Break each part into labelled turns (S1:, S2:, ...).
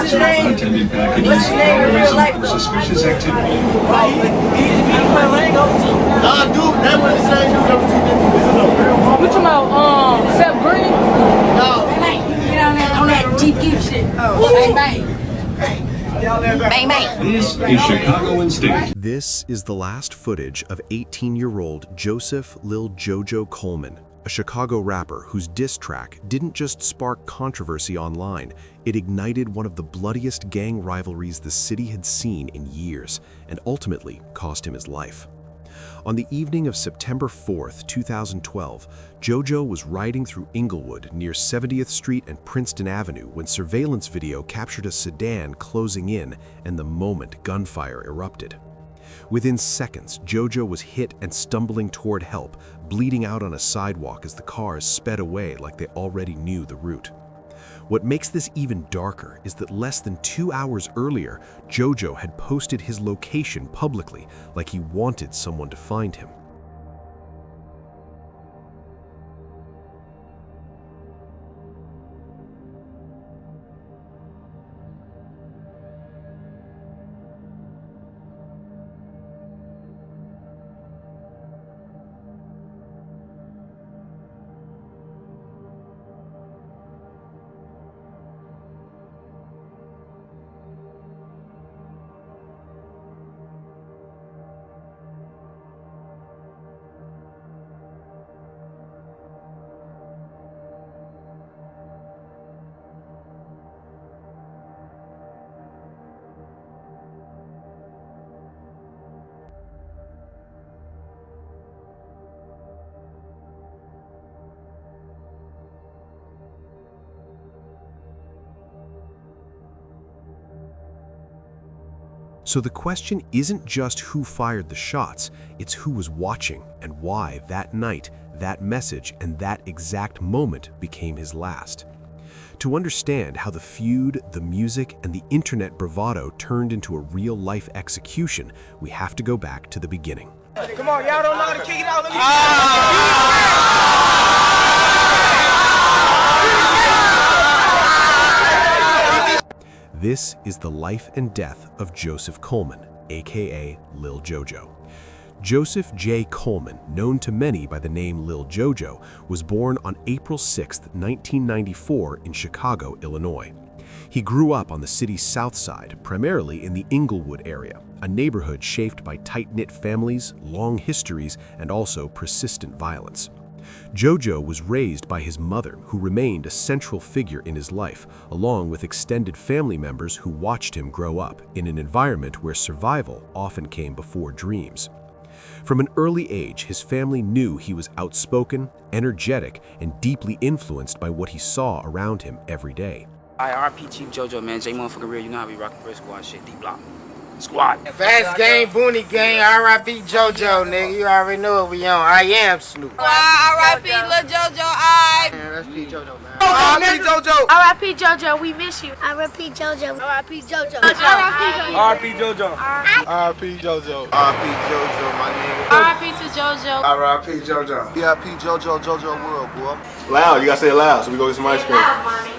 S1: What's his name? What's his name in real life though?
S2: Suspicious activity.
S1: He play Lego too.
S3: Nah, dude, that was the same dude. That was two different. This is a real one.
S4: You talking about Seth Green?
S3: No.
S1: Get on that Jeep Geek shit. Bang bang. Bang bang.
S2: This is Chicago Instinct.
S5: This is the last footage of 18-year-old Joseph Lil Jojo Coleman, a Chicago rapper whose diss track didn't just spark controversy online, it ignited one of the bloodiest gang rivalries the city had seen in years, and ultimately cost him his life. On the evening of September 4th, 2012, Jojo was riding through Inglewood near 70th Street and Princeton Avenue when surveillance video captured a sedan closing in, and the moment gunfire erupted. Within seconds, Jojo was hit and stumbling toward help, bleeding out on a sidewalk as the cars sped away like they already knew the route. What makes this even darker is that less than 2 hours earlier, Jojo had posted his location publicly, like he wanted someone to find him. So the question isn't just who fired the shots, it's who was watching and why that night, that message, and that exact moment became his last. To understand how the feud, the music, and the internet bravado turned into a real-life execution, we have to go back to the beginning.
S3: Come on, y'all don't know how to kick it out. Let me
S5: This is the life and death of Joseph Coleman, aka Lil Jojo. Joseph J. Coleman, known to many by the name Lil Jojo, was born on April 6, 1994 in Chicago, Illinois. He grew up on the city's south side, primarily in the Inglewood area, a neighborhood shaped by tight-knit families, long histories, and also persistent violence. Jojo was raised by his mother, who remained a central figure in his life, along with extended family members who watched him grow up in an environment where survival often came before dreams. From an early age, his family knew he was outspoken, energetic, and deeply influenced by what he saw around him every day.
S6: RP Chief Jojo, man. J motherfucking real, you know how we rockin' Chris Squad shit, D-Block. Squad.
S3: Fast game, Booney gang, R.I.P. Jojo, nigga. You already know what we on. I am Snoop.
S7: R.I.P. Lil Jojo,
S3: Man, that's P. Jojo, man. R.I.P. Jojo.
S7: R.I.P. Jojo, we miss you.
S8: R.I.P. Jojo.
S7: R.I.P. Jojo.
S3: R.I.P. Jojo. R.I.P. Jojo. R.I.P. Jojo, my nigga.
S7: R.I.P. to Jojo.
S3: R.I.P. Jojo.
S9: R.I.P. Jojo, Jojo World, boy.
S10: Loud, you gotta say it loud so we go get some ice cream.
S8: Loud, mommy.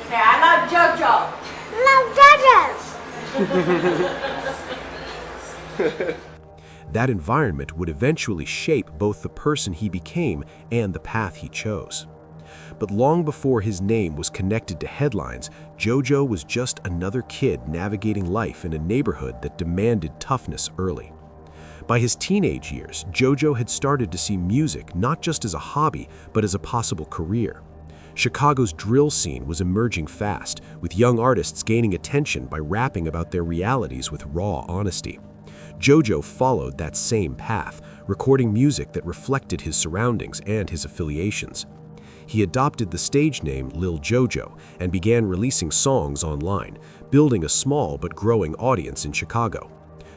S1: Say, I love JoJo.
S8: Love Jojo.
S5: That environment would eventually shape both the person he became and the path he chose. But long before his name was connected to headlines, Jojo was just another kid navigating life in a neighborhood that demanded toughness early. By his teenage years, Jojo had started to see music not just as a hobby, but as a possible career. Chicago's drill scene was emerging fast, with young artists gaining attention by rapping about their realities with raw honesty. Jojo followed that same path, recording music that reflected his surroundings and his affiliations. He adopted the stage name Lil Jojo and began releasing songs online, building a small but growing audience in Chicago.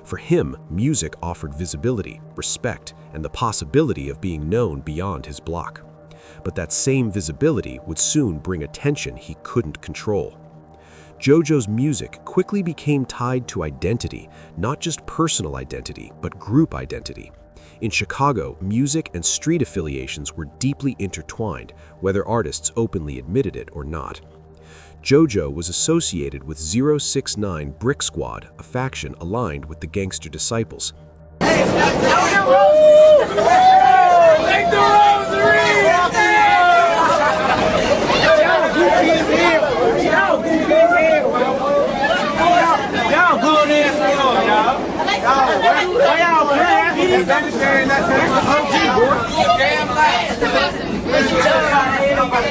S5: For him, music offered visibility, respect, and the possibility of being known beyond his block. But that same visibility would soon bring attention he couldn't control. Jojo's music quickly became tied to identity, not just personal identity, but group identity. In Chicago, music and street affiliations were deeply intertwined, whether artists openly admitted it or not. Jojo was associated with 069 Brick Squad, a faction aligned with the Gangster Disciples.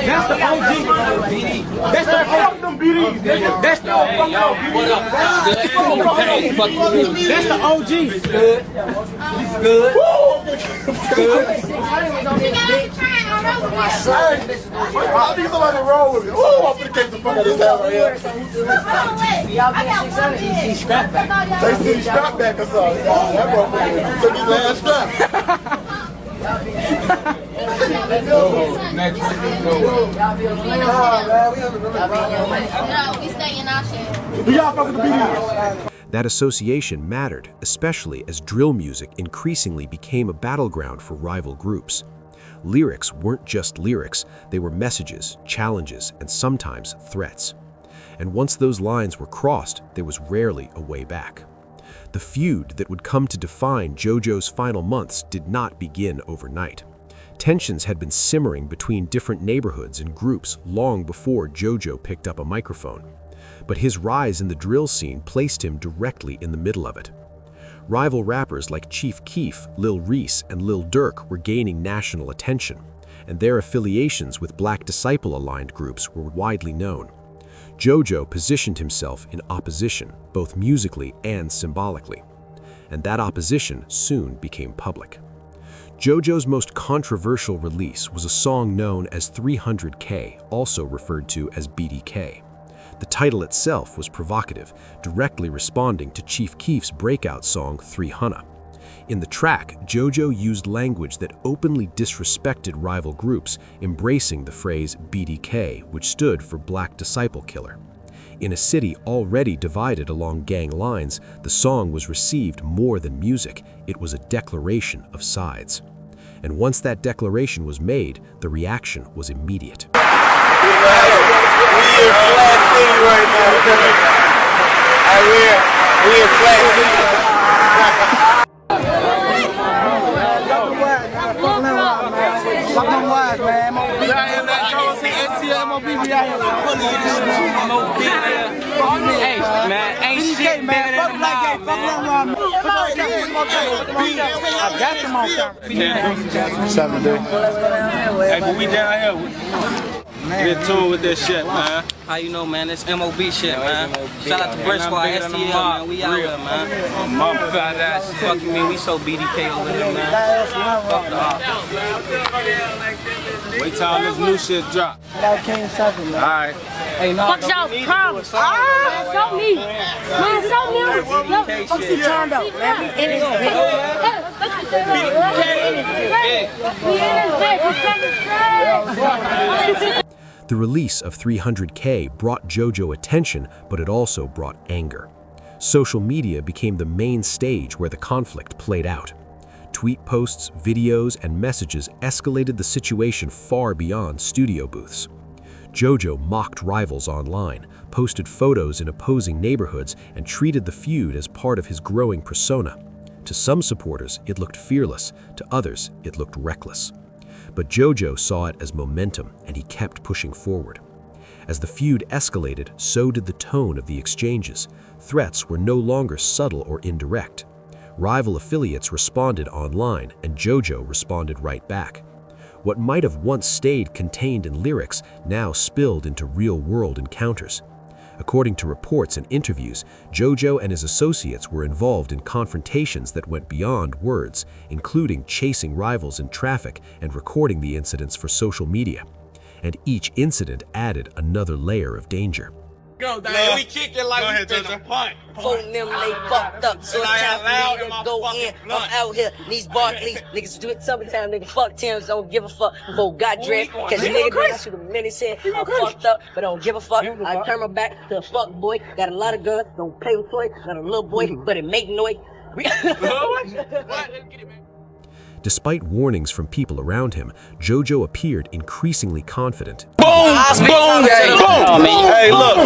S11: That's the OG. That's the fuck them BDs. That's the That's the OG. Good. Good. Good. I think somebody roll with me. Ooh, I'm gonna take the fuck out of this guy right here. They see strap back or something. That motherfucker took his last strap.
S5: That association mattered, especially as drill music increasingly became a battleground for rival groups. Lyrics weren't just lyrics, they were messages, challenges, and sometimes threats. And once those lines were crossed, there was rarely a way back. The feud that would come to define Jojo's final months did not begin overnight. Tensions had been simmering between different neighborhoods and groups long before Jojo picked up a microphone. But his rise in the drill scene placed him directly in the middle of it. Rival rappers like Chief Keef, Lil Reese, and Lil Durk were gaining national attention, and their affiliations with Black Disciple-aligned groups were widely known. Jojo positioned himself in opposition, both musically and symbolically, and that opposition soon became public. Jojo's most controversial release was a song known as 300K, also referred to as BDK. The title itself was provocative, directly responding to Chief Keef's breakout song 300. In the track, Jojo used language that openly disrespected rival groups, embracing the phrase BDK, which stood for Black Disciple Killer. In a city already divided along gang lines, the song was received more than music. It was a declaration of sides. And once that declaration was made, the reaction was immediate.
S11: We in Flat City right now. We in Flat City. Fuck them wise, man.
S6: Hey, man, ain't shit better than the mob,
S11: I got them on camera. 7 days.
S12: Hey, but we down here. Get to it with this shit, man.
S6: How you know, man? It's MOB shit, man. Shout out to Brick Squad, STL, man. We out here, man.
S12: Mom found that shit.
S6: Fuck you, mean? We so BDK over here, man. Fuck the op.
S12: Wait till all this new shit drop. Alright.
S6: Hey, no,
S7: Fuck y'all problems. Show me. Man, show me. Fuck you turned up, man. We in his bed.
S5: The release of 300K brought Jojo attention, but it also brought anger. Social media became the main stage where the conflict played out. Tweet posts, videos, and messages escalated the situation far beyond studio booths. Jojo mocked rivals online, posted photos in opposing neighborhoods, and treated the feud as part of his growing persona. To some supporters, it looked fearless. To others, it looked reckless. But Jojo saw it as momentum, and he kept pushing forward. As the feud escalated, so did the tone of the exchanges. Threats were no longer subtle or indirect. Rival affiliates responded online, and Jojo responded right back. What might have once stayed contained in lyrics now spilled into real-world encounters. According to reports and interviews, Jojo and his associates were involved in confrontations that went beyond words, including chasing rivals in traffic and recording the incidents for social media. And each incident added another layer of danger.
S12: Go, man. We kick it like we finna punt.
S13: Phone them, they fucked up. So it's time for me to go in. I'm out here. These Barclays, niggas do it summertime, nigga. Fuck Tim's, don't give a fuck. Before God dressed, cause nigga, I shoot a minute said I'm fucked up, but I don't give a fuck. I turn my back to a fuck boy. Got a lot of guns, don't play with toys. Got a little boy, but it make noise.
S5: Despite warnings from people around him, Jojo appeared increasingly confident.
S12: Boom!
S11: boom, boom. Hey, look.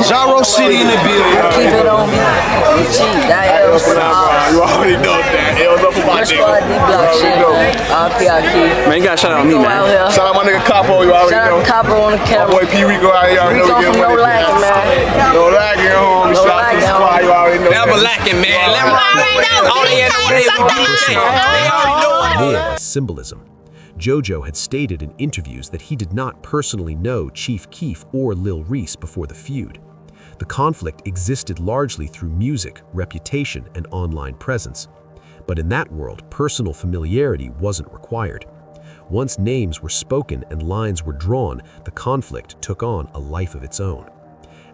S11: Gyro City in the building.
S13: Keep it on me. That is
S11: You already know that. L's up for my
S13: nigga.
S12: Man, you gotta shout out me, man.
S11: Shout out my nigga Capo, you already know.
S13: Capo on the camera.
S11: Boy P Rico out here, you already know.
S13: No lagging, man.
S11: No lagging, homie. Shout out to the squad, you already know.
S12: Never lacking, man.
S5: More by symbolism. Jojo had stated in interviews that he did not personally know Chief Keef or Lil Reese before the feud. The conflict existed largely through music, reputation, and online presence. But in that world, personal familiarity wasn't required. Once names were spoken and lines were drawn, the conflict took on a life of its own.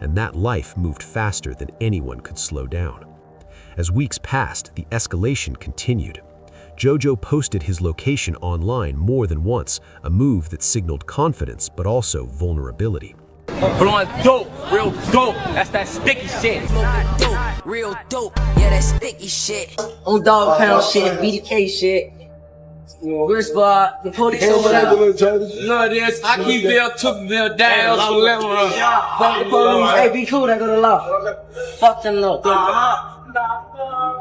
S5: And that life moved faster than anyone could slow down. As weeks passed, the escalation continued. Jojo posted his location online more than once, a move that signaled confidence but also vulnerability.
S4: Blowing dope, real dope. That's that sticky shit.
S13: Dope, real dope. Yeah, that sticky shit. On dog pound shit, BDK shit. Where's the police over there?
S4: No, this I keep Bill, took Bill down.
S13: Fuck the police. Hey, be cool, I go to law. Fuck them up.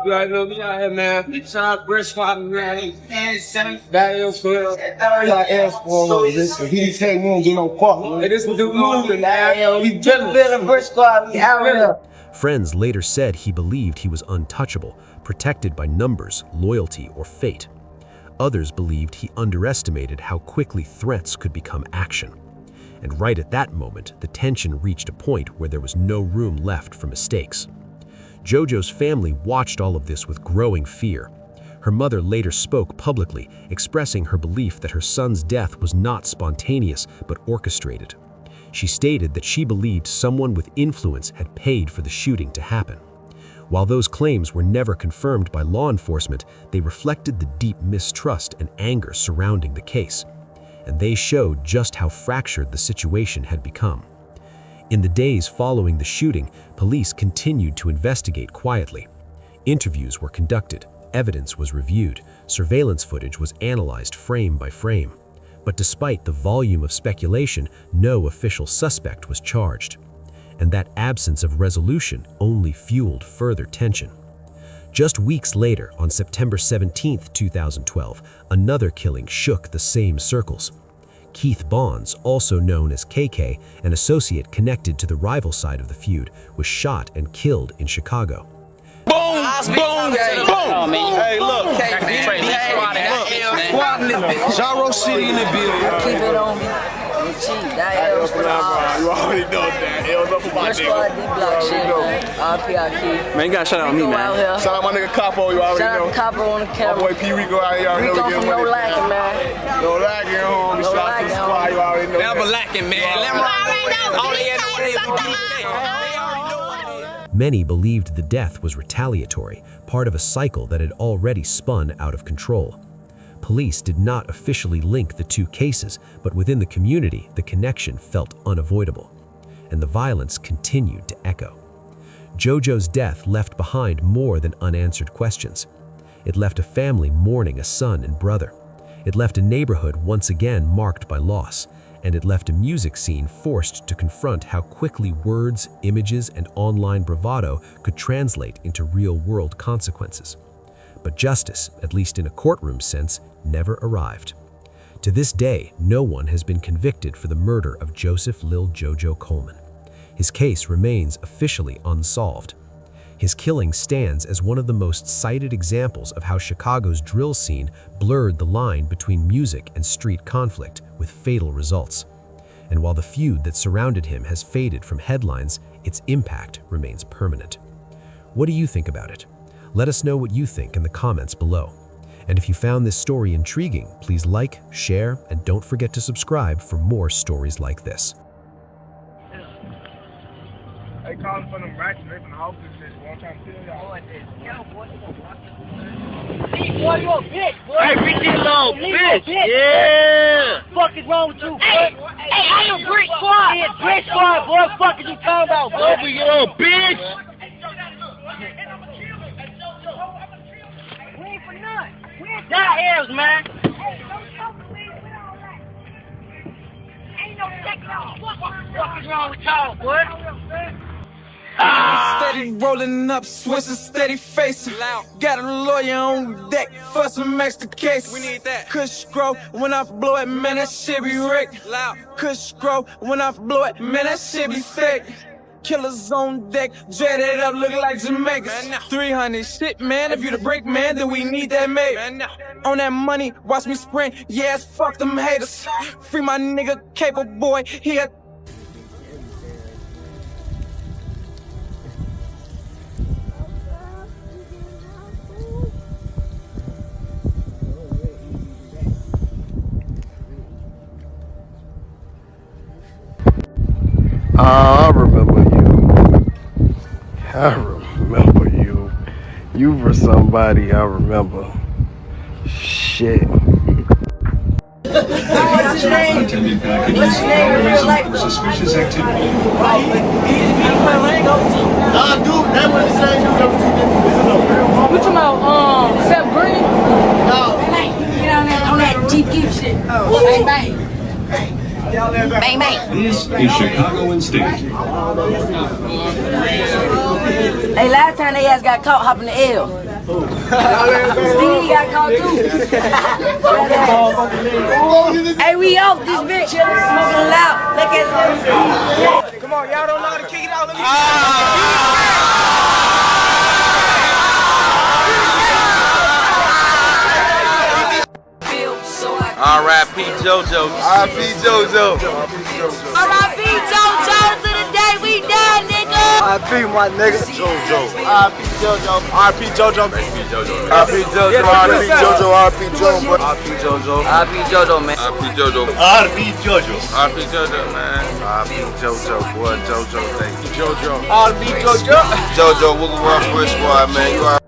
S4: You already know me out here, man. Shout out British Squad, man. That is for real.
S11: Like ass for listen. He take me and get no fuck.
S4: Hey, this is the movement, man.
S13: We just built a British Squad. We out here.
S5: Friends later said he believed he was untouchable, protected by numbers, loyalty, or fate. Others believed he underestimated how quickly threats could become action. And right at that moment, the tension reached a point where there was no room left for mistakes. Jojo's family watched all of this with growing fear. Her mother later spoke publicly, expressing her belief that her son's death was not spontaneous but orchestrated. She stated that she believed someone with influence had paid for the shooting to happen. While those claims were never confirmed by law enforcement, they reflected the deep mistrust and anger surrounding the case. And they showed just how fractured the situation had become. In the days following the shooting, police continued to investigate quietly. Interviews were conducted, evidence was reviewed, surveillance footage was analyzed frame by frame. But despite the volume of speculation, no official suspect was charged. And that absence of resolution only fueled further tension. Just weeks later, on September 17, 2012, another killing shook the same circles. Keith Bonds, also known as KK, an associate connected to the rival side of the feud, was shot and killed in Chicago.
S11: Boom, boom, boom. Hey, look. Gyro City in the building.
S13: Keep it on me. That is
S11: You already know that. L's up for my nigga.
S12: Man, you gotta shout out me, man.
S11: Shout out my nigga Capo, you already know.
S13: Capo on the camera.
S11: Boy P Rico out here, you already know.
S13: No lagging, man.
S11: No lagging, homie. Shout out to the squad, you already know.
S12: Never lacking, man.
S5: Many believed the death was retaliatory, part of a cycle that had already spun out of control. Police did not officially link the two cases, but within the community, the connection felt unavoidable, and the violence continued to echo. Jojo's death left behind more than unanswered questions. It left a family mourning a son and brother. It left a neighborhood once again marked by loss, and it left a music scene forced to confront how quickly words, images, and online bravado could translate into real-world consequences. But justice, at least in a courtroom sense, never arrived. To this day, no one has been convicted for the murder of Joseph Lil Jojo Coleman. His case remains officially unsolved. His killing stands as one of the most cited examples of how Chicago's drill scene blurred the line between music and street conflict with fatal results. And while the feud that surrounded him has faded from headlines, its impact remains permanent. What do you think about it? Let us know what you think in the comments below. And if you found this story intriguing, please like, share, and don't forget to subscribe for more stories like this.
S11: They calling for them racks, they from the house and shit. I'm trying to tell y'all.
S7: Boy, you a bitch, boy.
S11: Hey, bitch, you little bitch. Yeah.
S7: Fuck is wrong with you, hey, boy? Hey, I am Brick Squad. Yeah, Brick Squad, boy. Fuck is you talking about, boy?
S11: Over, you little bitch.
S7: We ain't for nothing. We ain't die heirs, man.
S14: Steady rolling up, switching steady facing. Got a lawyer on deck for some extra cases. We need that. Kush grow when I blow it, man, that shit be wrecked. Kush grow when I blow it, man, that shit be fake. Killers on deck, dread it up, look like Jamaicans. 300 shit, man. If you the break, man, then we need that mate. On that money, watch me sprint. Yes, fuck them haters. Free my nigga, capable boy. He a
S15: I remember you. I remember you. You were somebody I remember. Shit.
S1: What's his name?
S2: Attended packages
S1: What's his name in real life?
S2: for suspicious activity.
S11: Nah, dude, that was the same dude. That was two different.
S7: You talking about Seth Green?
S11: No.
S1: Get on that Jeep Keep shit. Bang bang. Bang bang.
S2: This is Chicago and State.
S1: Hey, last time they ass got caught hopping the L. Steve got caught too. Hey, we off this bitch. Smoking loud. Look at
S3: Come on, y'all don't know how to kick it out. Let me
S12: R.I.P. Jojo.
S3: R.I.P. Jojo.
S13: R.I.P. Jojo to the day we die, nigga.
S3: R.I.P. my nigga. Jojo. R.I.P. Jojo. R.I.P. Jojo. R.I.P. Jojo. R.I.P. Jojo. R.I.P. Jojo. R.I.P. Jojo.
S6: R.I.P. Jojo, man.
S12: R.I.P. Jojo.
S10: R.P. Jojo.
S12: R.I.P. Jojo, man.
S3: R.I.P. Jojo. Boy, Jojo. Thank you. Jojo.
S12: R.I.P. Jojo.
S3: Jojo, Wiggle Rough Squad, man. You are.